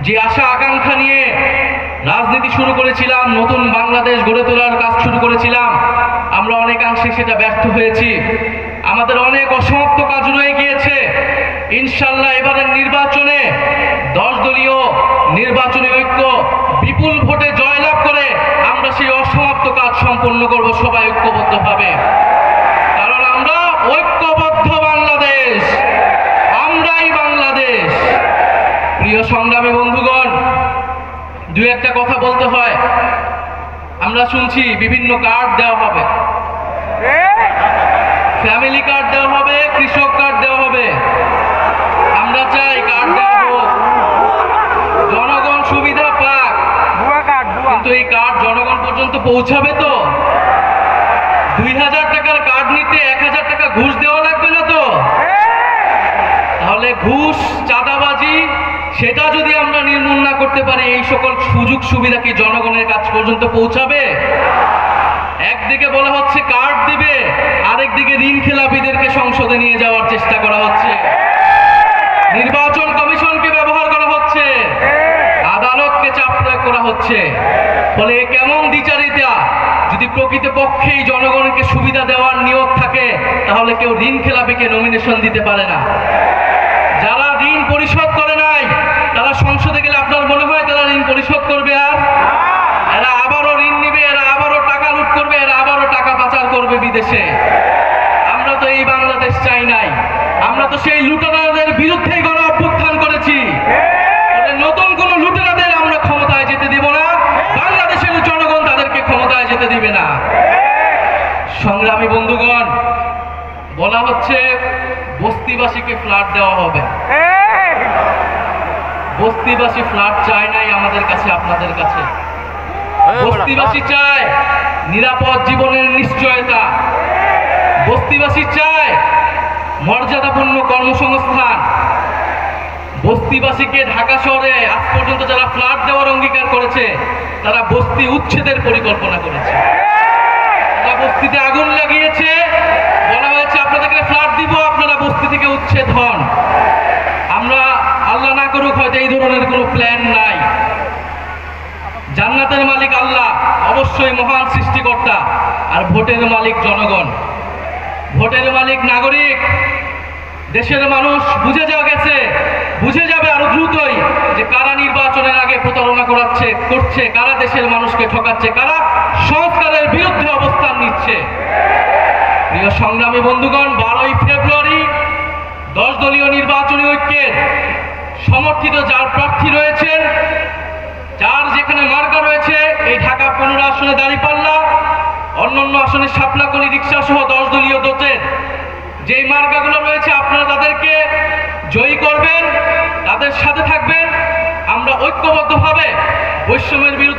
যে আশা আকাঙ্ক্ষা নিয়ে রাজনীতি শুরু করেছিলাম, নতুন বাংলাদেশ গড়ে তোলার কাজ শুরু করেছিলাম, আমরা অনেকাংশে সেটা ব্যর্থ হয়েছি। আমাদের অনেক অসমাপ্ত কাজ রয়ে গিয়েছে। ইনশাল্লাহ এবারের নির্বাচনে 10 দলীয় নির্বাচনী ঐক্য বিপুল ভোটে জয়লাভ করে আমরা সেই অসমাপ্ত কাজ সম্পন্ন করব সবাই ঐক্যবদ্ধভাবে। কারণ আমরা ঐক্যবদ্ধ বাংলাদেশ, আমরাই বাংলাদেশ। প্রিয় সংগ্রামী বন্ধুগণ, দু একটা কথা বলতে হয়। আমরা শুনছি বিভিন্ন কার্ড দেওয়া হবে, ফ্যামিলি কার্ড দেওয়া হবে, কৃষক কার্ড দেওয়া হবে। আমরা চাই কার্ড দেওয়া হোক, জনগণ সুবিধা পাক, কিন্তু এই কার্ড জনগণ পর্যন্ত পৌঁছাবে তো? 2000 টাকার কার্ড নিতে 1000 টাকা ঘুষ দেওয়া লাগবে না তো? তাহলে ঘুষ, চাঁদাবাজি সেটা যদি আমরা নির্মূল না করতে পারি, এই সকল সুযোগ সুবিধা কি জনগণের কাছ পর্যন্ত পৌঁছাবে? একদিকে বলা হচ্ছে কার্ড দিবে, আরেকদিকে ঋণ খেলাপিদেরকে সংসদে নিয়ে যাওয়ার চেষ্টা করা হচ্ছে, নির্বাচন কমিশনকে ব্যবহার করা হচ্ছে, আদালতকে চাপ প্রয়োগ করা হচ্ছে। ফলে কেমন দ্বিচারিতা? যদি প্রকৃতপক্ষেই জনগণকে সুবিধা দেওয়ার নিয়ত থাকে, তাহলে কেউ ঋণ খেলাপিকে নমিনেশন দিতে পারে না। যারা ঋণ পরিশোধ করে নাই, তারা সংসদে গেলে আপনার মনে হয় তারা ঋণ পরিশোধ করবে? আর এরা আবারও ঋণ নিবে, এরা আবারও টাকা লুট করবে, এরা আবারও টাকা পাচার করবে বিদেশে। আমরা তো এই বাংলাদেশ চাই নাই। আমরা তো সেই লুটেরাদের বিরুদ্ধে গণ অভ্যুত্থান করেছি। নতুন কোন লুটেরাদের আমরা ক্ষমতায় যেতে দিব না, বাংলাদেশের জনগণ তাদেরকে ক্ষমতায় যেতে দিবে না। সংগ্রামী বন্ধুগণ, বলা হচ্ছে বস্তিবাসীকে ফ্ল্যাট দেওয়া হবে। বস্তিবাসী ফ্ল্যাট চায় নাই আমাদের কাছে, আপনাদের কাছে। বস্তিবাসী চায় নিরাপদ জীবনের নিশ্চয়তা। বস্তিবাসী চায় মর্যাদাপূর্ণ কর্মসংস্থান। বস্তিবাসীকে ঢাকা শহরে আজ পর্যন্ত যারা ফ্ল্যাট দেওয়ার অঙ্গীকার করেছে, তারা বস্তি উচ্ছেদের পরিকল্পনা করেছে। তারা বস্তিতে আগুন লাগিয়েছে, বলা হয়েছে আপনাদেরকে ফ্ল্যাট দিব, আপনারা বস্তি থেকে উচ্ছেদ হন। আমরা আল্লাহ না করুক হয়তো এই ধরনের কোনো প্ল্যান নাই। জান্নাতের মালিক আল্লাহ, অবশ্যই মহান সৃষ্টিকর্তা, আর ভোটের মালিক জনগণ, ভোটের মালিক নাগরিক। দেশের মানুষ বুঝে যাবে আরো দ্রুতই যে কারা নির্বাচনের আগে প্রতারণা করছে, কারা দেশের মানুষকে ঠকাচ্ছে, কারা সংস্কারের বিরুদ্ধে অবস্থান নিচ্ছে। প্রিয় সংগ্রামী বন্ধুগণ, 12ই ফেব্রুয়ারি 10 দলীয় নির্বাচনী ঐক্যের সমর্থিত যার প্রার্থী রয়েছেন, যার যেখানে মার্কা রয়েছে, এই ঢাকা 15 আসনে দাঁড়িপাল্লা, অন্যান্য আসনে শাপলাকলি, রিক্সা সহ 10 দলীয় দোটের যেই মার্কাগুলো রয়েছে, আপনারা তাদেরকে জয়ী করবেন, তাদের সাথে থাকবেন। আমরা ঐক্যবদ্ধভাবে বৈষম্যের বিরুদ্ধে